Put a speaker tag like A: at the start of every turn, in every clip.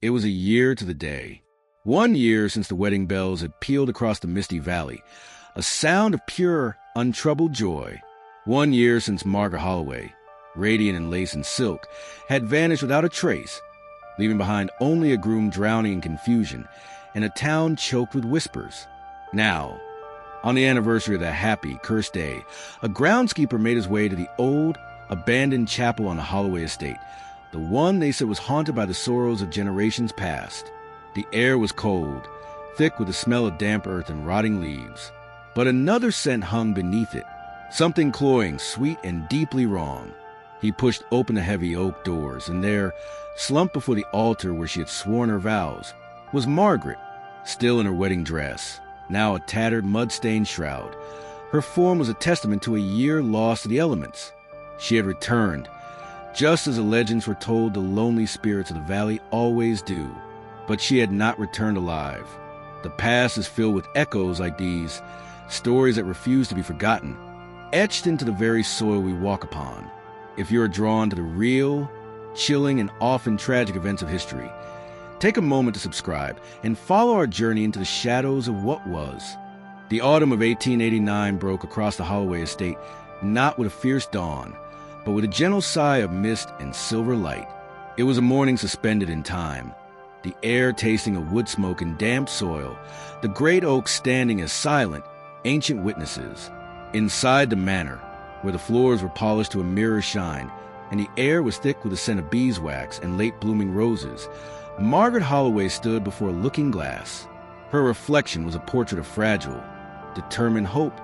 A: It was a year to the day. 1 year since the wedding bells had pealed across the misty valley, a sound of pure, untroubled joy. 1 year since Margaret Holloway, radiant in lace and silk, had vanished without a trace, leaving behind only a groom drowning in confusion and a town choked with whispers. Now, on the anniversary of that happy, cursed day, a groundskeeper made his way to the old, abandoned chapel on the Holloway estate, the one they said was haunted by the sorrows of generations past. The air was cold, thick with the smell of damp earth and rotting leaves. But another scent hung beneath it, something cloying, sweet, and deeply wrong. He pushed open the heavy oak doors, and there, slumped before the altar where she had sworn her vows, was Margaret, still in her wedding dress, now a tattered, mud-stained shroud. Her form was a testament to a year lost to the elements. She had returned, just as the legends were told the lonely spirits of the valley always do. But she had not returned alive. The past is filled with echoes like these, stories that refuse to be forgotten, etched into the very soil we walk upon. If you are drawn to the real, chilling, and often tragic events of history, take a moment to subscribe and follow our journey into the shadows of what was. The autumn of 1889 broke across the Holloway estate, not with a fierce dawn, but with a gentle sigh of mist and silver light. It was a morning suspended in time, the air tasting of wood smoke and damp soil, the great oaks standing as silent, ancient witnesses. Inside the manor, where the floors were polished to a mirror shine, and the air was thick with the scent of beeswax and late-blooming roses, Margaret Holloway stood before a looking glass. Her reflection was a portrait of fragile, determined hope,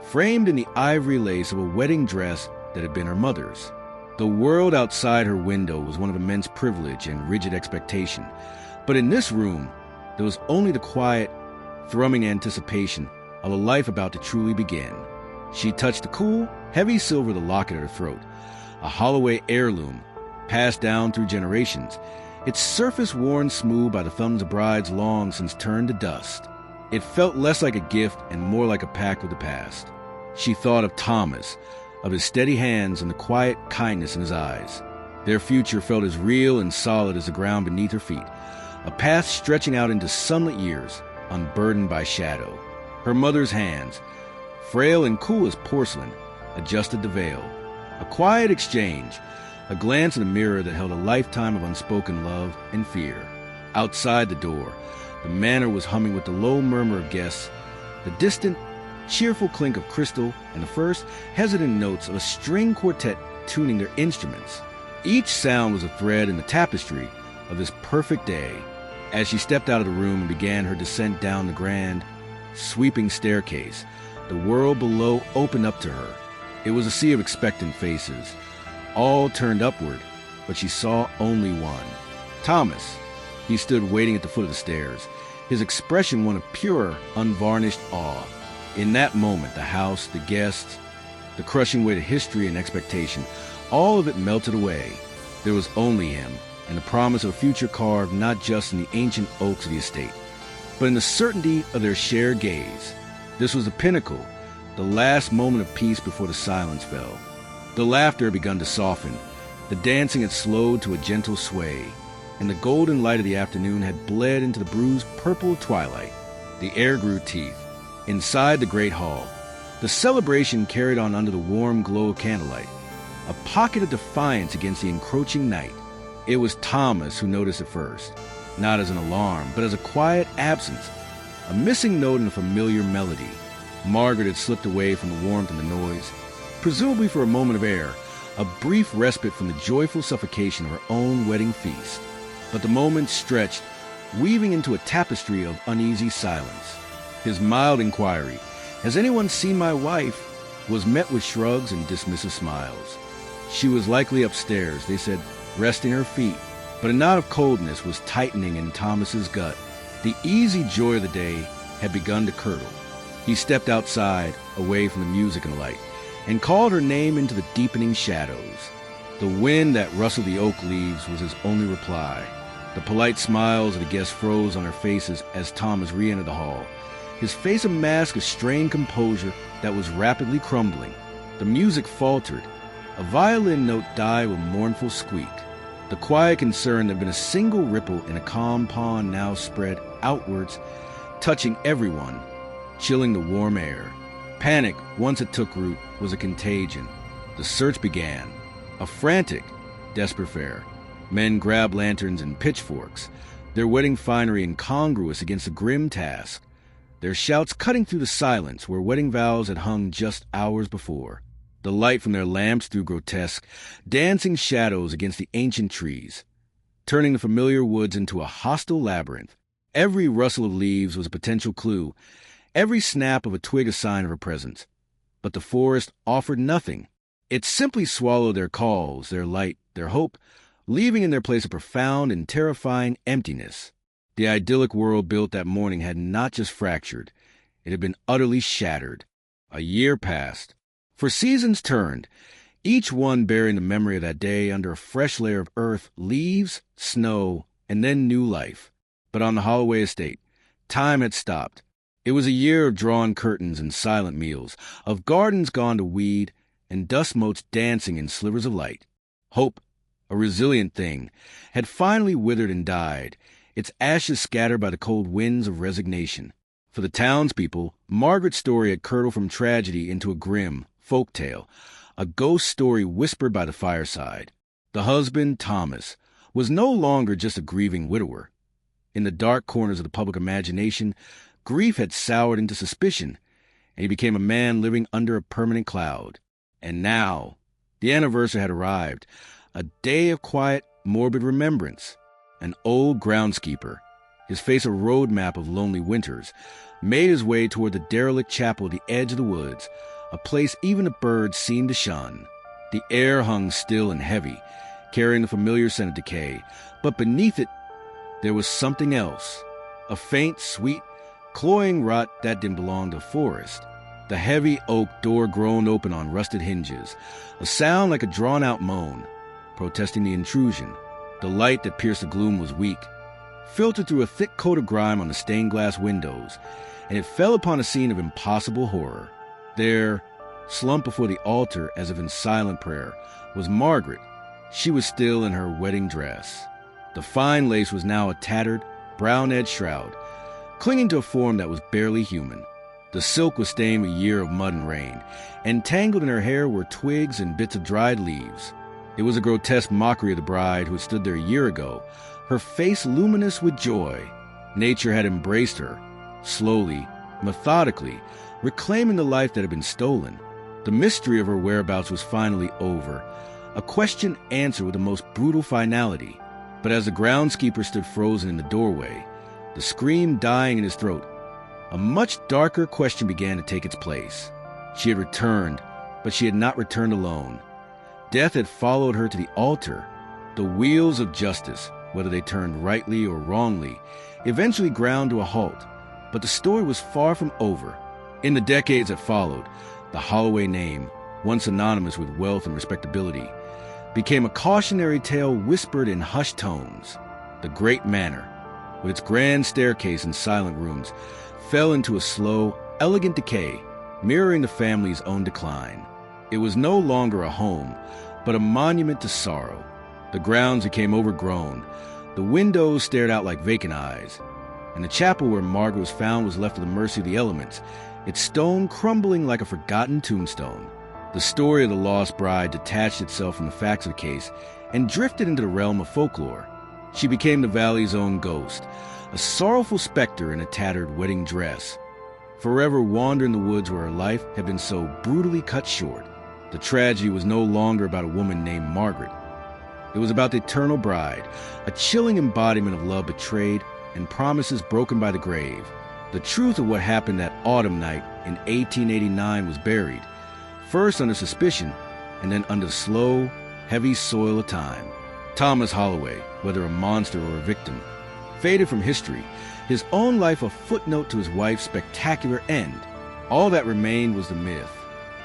A: framed in the ivory lace of a wedding dress that had been her mother's. The world outside her window was one of immense privilege and rigid expectation, but in this room, there was only the quiet, thrumming anticipation of a life about to truly begin. She touched the cool, heavy silver of the locket at her throat, a Holloway heirloom, passed down through generations, its surface worn smooth by the thumbs of brides long since turned to dust. It felt less like a gift and more like a pact with the past. She thought of Thomas, of his steady hands and the quiet kindness in his eyes. Their future felt as real and solid as the ground beneath her feet, a path stretching out into sunlit years, unburdened by shadow. Her mother's hands, frail and cool as porcelain, adjusted the veil. A quiet exchange, a glance in a mirror that held a lifetime of unspoken love and fear. Outside the door, the manor was humming with the low murmur of guests, the distant, cheerful clink of crystal, and the first hesitant notes of a string quartet tuning their instruments. Each sound was a thread in the tapestry of this perfect day. As she stepped out of the room and began her descent down the grand, sweeping staircase, the world below opened up to her. It was a sea of expectant faces, all turned upward, but she saw only one. Thomas. He stood waiting at the foot of the stairs, his expression one of pure, unvarnished awe. In that moment, the house, the guests, the crushing weight of history and expectation, all of it melted away. There was only him, and the promise of a future carved not just in the ancient oaks of the estate, but in the certainty of their shared gaze. This was the pinnacle, the last moment of peace before the silence fell. The laughter had begun to soften, the dancing had slowed to a gentle sway, and the golden light of the afternoon had bled into the bruised purple twilight. The air grew teeth. Inside the great hall, the celebration carried on under the warm glow of candlelight, a pocket of defiance against the encroaching night. It was Thomas who noticed it first, not as an alarm, but as a quiet absence, a missing note in a familiar melody. Margaret had slipped away from the warmth and the noise, presumably for a moment of air, a brief respite from the joyful suffocation of her own wedding feast. But the moment stretched, weaving into a tapestry of uneasy silence. His mild inquiry, "Has anyone seen my wife?" was met with shrugs and dismissive smiles. She was likely upstairs, they said, resting her feet, but a knot of coldness was tightening in Thomas's gut. The easy joy of the day had begun to curdle. He stepped outside, away from the music and light, and called her name into the deepening shadows. The wind that rustled the oak leaves was his only reply. The polite smiles of the guests froze on their faces as Thomas re-entered the hall, his face a mask of strained composure that was rapidly crumbling. The music faltered. A violin note died with a mournful squeak. The quiet concern that had been a single ripple in a calm pond now spread outwards, touching everyone, chilling the warm air. Panic, once it took root, was a contagion. The search began, a frantic, desperate affair. Men grabbed lanterns and pitchforks, their wedding finery incongruous against the grim task, their shouts cutting through the silence where wedding vows had hung just hours before. The light from their lamps threw grotesque, dancing shadows against the ancient trees, turning the familiar woods into a hostile labyrinth. Every rustle of leaves was a potential clue, every snap of a twig a sign of her presence. But the forest offered nothing. It simply swallowed their calls, their light, their hope, leaving in their place a profound and terrifying emptiness. The idyllic world built that morning had not just fractured, it had been utterly shattered. A year passed. For seasons turned, each one bearing the memory of that day under a fresh layer of earth, leaves, snow, and then new life. But on the Holloway estate, time had stopped. It was a year of drawn curtains and silent meals, of gardens gone to weed, and dust motes dancing in slivers of light. Hope, a resilient thing, had finally withered and died, its ashes scattered by the cold winds of resignation. For the townspeople, Margaret's story had curdled from tragedy into a grim folk tale, a ghost story whispered by the fireside. The husband, Thomas, was no longer just a grieving widower. In the dark corners of the public imagination, grief had soured into suspicion, and he became a man living under a permanent cloud. And now, the anniversary had arrived, a day of quiet, morbid remembrance. An old groundskeeper, his face a road map of lonely winters, made his way toward the derelict chapel at the edge of the woods, a place even the birds seemed to shun. The air hung still and heavy, carrying the familiar scent of decay, but beneath it there was something else, a faint, sweet, cloying rot that didn't belong to the forest. The heavy oak door groaned open on rusted hinges, a sound like a drawn-out moan, protesting the intrusion. The light that pierced the gloom was weak, filtered through a thick coat of grime on the stained glass windows, and it fell upon a scene of impossible horror. There, slumped before the altar as if in silent prayer, was Margaret. She was still in her wedding dress. The fine lace was now a tattered, brown-edged shroud, clinging to a form that was barely human. The silk was stained with a year of mud and rain, and tangled in her hair were twigs and bits of dried leaves. It was a grotesque mockery of the bride who had stood there a year ago, her face luminous with joy. Nature had embraced her, slowly, methodically, reclaiming the life that had been stolen. The mystery of her whereabouts was finally over, a question answered with the most brutal finality. But as the groundskeeper stood frozen in the doorway, the scream dying in his throat, a much darker question began to take its place. She had returned, but she had not returned alone. Death had followed her to the altar. The wheels of justice, whether they turned rightly or wrongly, eventually ground to a halt. But the story was far from over. In the decades that followed, the Holloway name, once synonymous with wealth and respectability, became a cautionary tale whispered in hushed tones. The great manor, with its grand staircase and silent rooms, fell into a slow, elegant decay, mirroring the family's own decline. It was no longer a home, but a monument to sorrow. The grounds became overgrown. The windows stared out like vacant eyes, and the chapel where Margaret was found was left to the mercy of the elements, its stone crumbling like a forgotten tombstone. The story of the lost bride detached itself from the facts of the case and drifted into the realm of folklore. She became the valley's own ghost, a sorrowful specter in a tattered wedding dress, forever wandering the woods where her life had been so brutally cut short. The tragedy was no longer about a woman named Margaret. It was about the eternal bride, a chilling embodiment of love betrayed and promises broken by the grave. The truth of what happened that autumn night in 1889 was buried, first under suspicion and then under the slow, heavy soil of time. Thomas Holloway, whether a monster or a victim, faded from history, his own life a footnote to his wife's spectacular end. All that remained was the myth.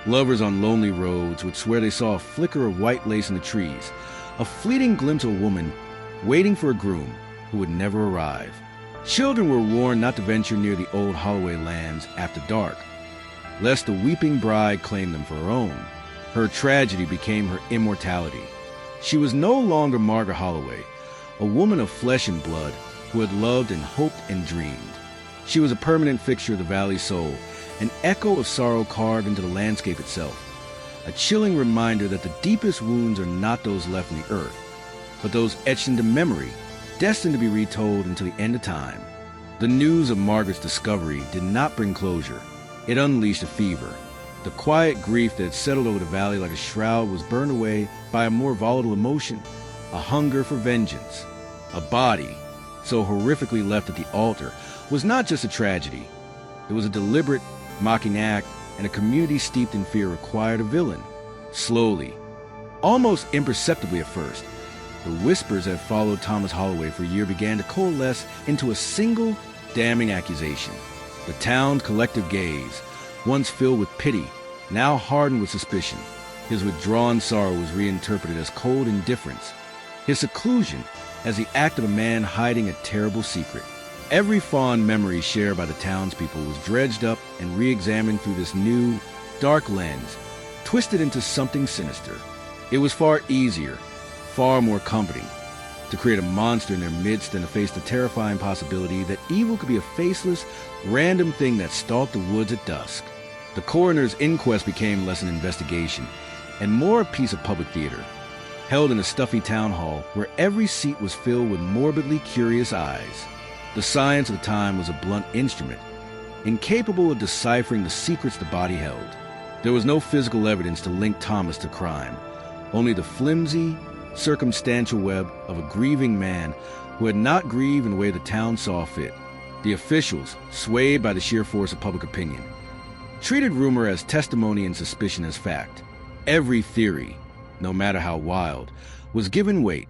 A: Lovers on lonely roads would swear they saw a flicker of white lace in the trees, a fleeting glimpse of a woman waiting for a groom who would never arrive. Children were warned not to venture near the old Holloway lands after dark, lest the weeping bride claim them for her own. Her tragedy became her immortality. She was no longer Margaret Holloway, a woman of flesh and blood who had loved and hoped and dreamed. She was a permanent fixture of the valley's soul, an echo of sorrow carved into the landscape itself, a chilling reminder that the deepest wounds are not those left in the earth, but those etched into memory, destined to be retold until the end of time. The news of Margaret's discovery did not bring closure. It unleashed a fever. The quiet grief that had settled over the valley like a shroud was burned away by a more volatile emotion, a hunger for vengeance. A body, so horrifically left at the altar, was not just a tragedy. It was a deliberate, mocking act, and a community steeped in fear required a villain. Slowly, almost imperceptibly at first, the whispers that followed Thomas Holloway for a year began to coalesce into a single, damning accusation. The town's collective gaze, once filled with pity, now hardened with suspicion. His withdrawn sorrow was reinterpreted as cold indifference, his seclusion as the act of a man hiding a terrible secret. Every fond memory shared by the townspeople was dredged up and re-examined through this new, dark lens, twisted into something sinister. It was far easier, far more comforting, to create a monster in their midst than to face the terrifying possibility that evil could be a faceless, random thing that stalked the woods at dusk. The coroner's inquest became less an investigation and more a piece of public theater, held in a stuffy town hall where every seat was filled with morbidly curious eyes. The science of the time was a blunt instrument, incapable of deciphering the secrets the body held. There was no physical evidence to link Thomas to crime, only the flimsy, circumstantial web of a grieving man who had not grieved in the way the town saw fit. The officials, swayed by the sheer force of public opinion, treated rumor as testimony and suspicion as fact. Every theory, no matter how wild, was given weight,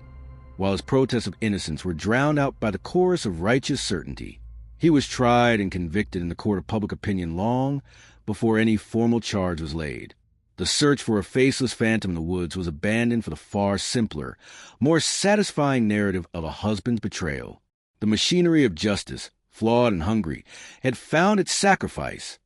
A: while his protests of innocence were drowned out by the chorus of righteous certainty. He was tried and convicted in the court of public opinion long before any formal charge was laid. The search for a faceless phantom in the woods was abandoned for the far simpler, more satisfying narrative of a husband's betrayal. The machinery of justice, flawed and hungry, had found its sacrifice.